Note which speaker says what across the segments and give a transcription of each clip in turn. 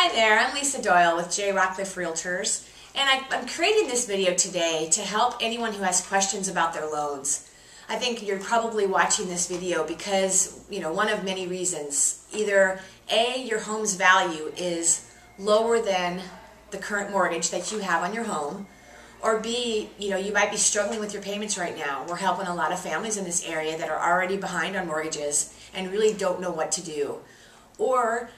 Speaker 1: Hi there, I'm Lisa Doyle with J.Rockcliff Realtors, and I'm creating this video today to help anyone who has questions about their loans. I think you're probably watching this video because, one of many reasons. Either A, your home's value is lower than the current mortgage that you have on your home, or B, you might be struggling with your payments right now. We're helping a lot of families in this area that are already behind on mortgages and really don't know what to do. Or,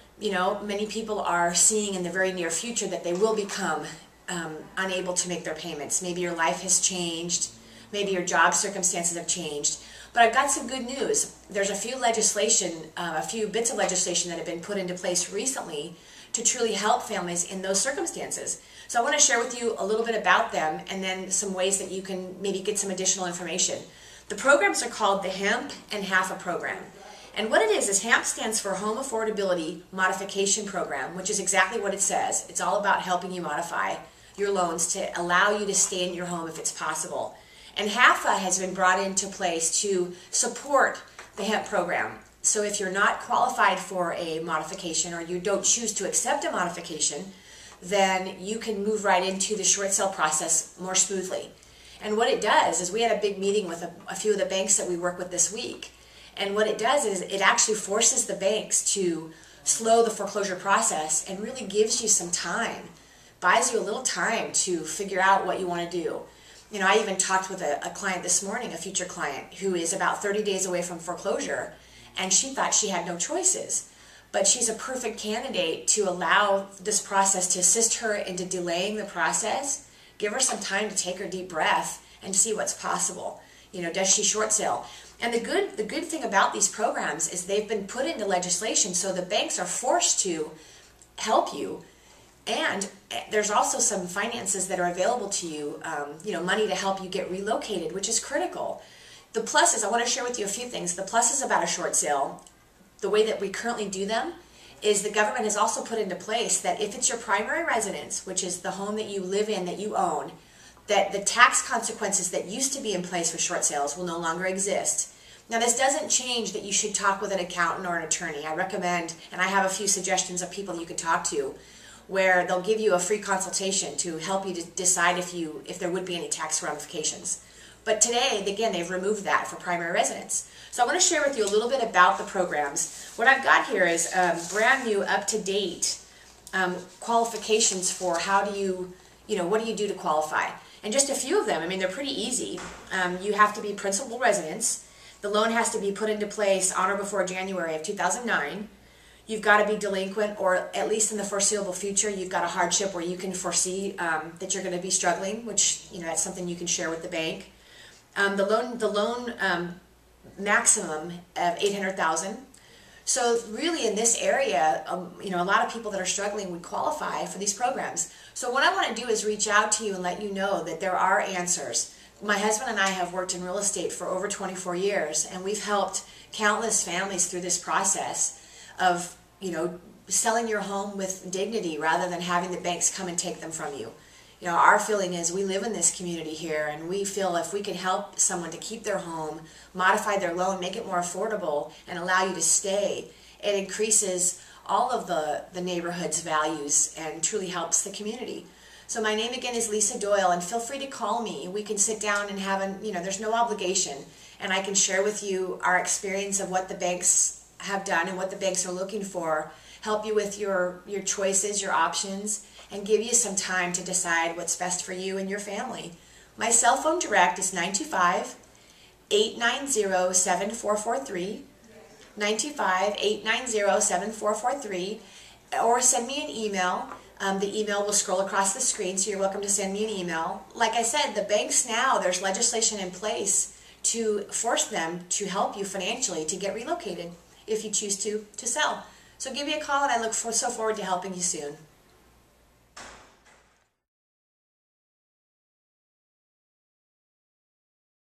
Speaker 1: many people are seeing in the very near future that they will become unable to make their payments. Maybe your life has changed, maybe your job circumstances have changed. But I've got some good news. There's a few bits of legislation that have been put into place recently to truly help families in those circumstances. So I want to share with you a little bit about them and then some ways that you can maybe get some additional information. The programs are called the HAMP and HAFA program. And what it is HAMP stands for Home Affordability Modification Program, which is exactly what it says. It's all about helping you modify your loans to allow you to stay in your home if it's possible. And HAFA has been brought into place to support the HAMP program. So if you're not qualified for a modification or you don't choose to accept a modification, then you can move right into the short sale process more smoothly. And what it does is we had a big meeting with a few of the banks that we work with this week. And what it does is it actually forces the banks to slow the foreclosure process and really gives you some time, buys you a little time to figure out what you want to do. I even talked with a client this morning, a future client, who is about 30 days away from foreclosure, and she thought she had no choices. But she's a perfect candidate to allow this process to assist her into delaying the process, give her some time to take her deep breath and see what's possible. Does she short sale? And the good thing about these programs is they've been put into legislation, so the banks are forced to help you. And there's also some finances that are available to you, money to help you get relocated, which is critical. The plus is, I want to share with you a few things. The plus is about a short sale. The way that we currently do them is the government has also put into place that if it's your primary residence, which is the home that you live in, that you own, that the tax consequences that used to be in place for short sales will no longer exist. Now, this doesn't change that you should talk with an accountant or an attorney. I recommend, and I have a few suggestions of people you can talk to, where they'll give you a free consultation to help you to decide if there would be any tax ramifications. But today, again, they've removed that for primary residence. So I want to share with you a little bit about the programs. What I've got here is brand new, up-to-date qualifications for how do you, what do you do to qualify? And just a few of them, they're pretty easy. You have to be principal residence. The loan has to be put into place on or before January of 2009. You've got to be delinquent, or at least in the foreseeable future, you've got a hardship where you can foresee that you're going to be struggling, which, that's something you can share with the bank. The loan maximum of $800,000. So really in this area, a lot of people that are struggling would qualify for these programs. So what I want to do is reach out to you and let you know that there are answers. My husband and I have worked in real estate for over 24 years, and we've helped countless families through this process of, selling your home with dignity rather than having the banks come and take them from you. Our feeling is we live in this community here, and we feel if we can help someone to keep their home, modify their loan, make it more affordable, and allow you to stay, it increases all of the neighborhood's values and truly helps the community. So my name again is Lisa Doyle, and feel free to call me. We can sit down and have there's no obligation, and I can share with you our experience of what the banks have done and what the banks are looking for, help you with your choices, your options, and give you some time to decide what's best for you and your family. My cell phone direct is 925-890-7443, 925-890-7443, or send me an email. The email will scroll across the screen, so you're welcome to send me an email. Like I said, the banks now, there's legislation in place to force them to help you financially to get relocated if you choose to sell. So give me a call, and I look so forward to helping you soon.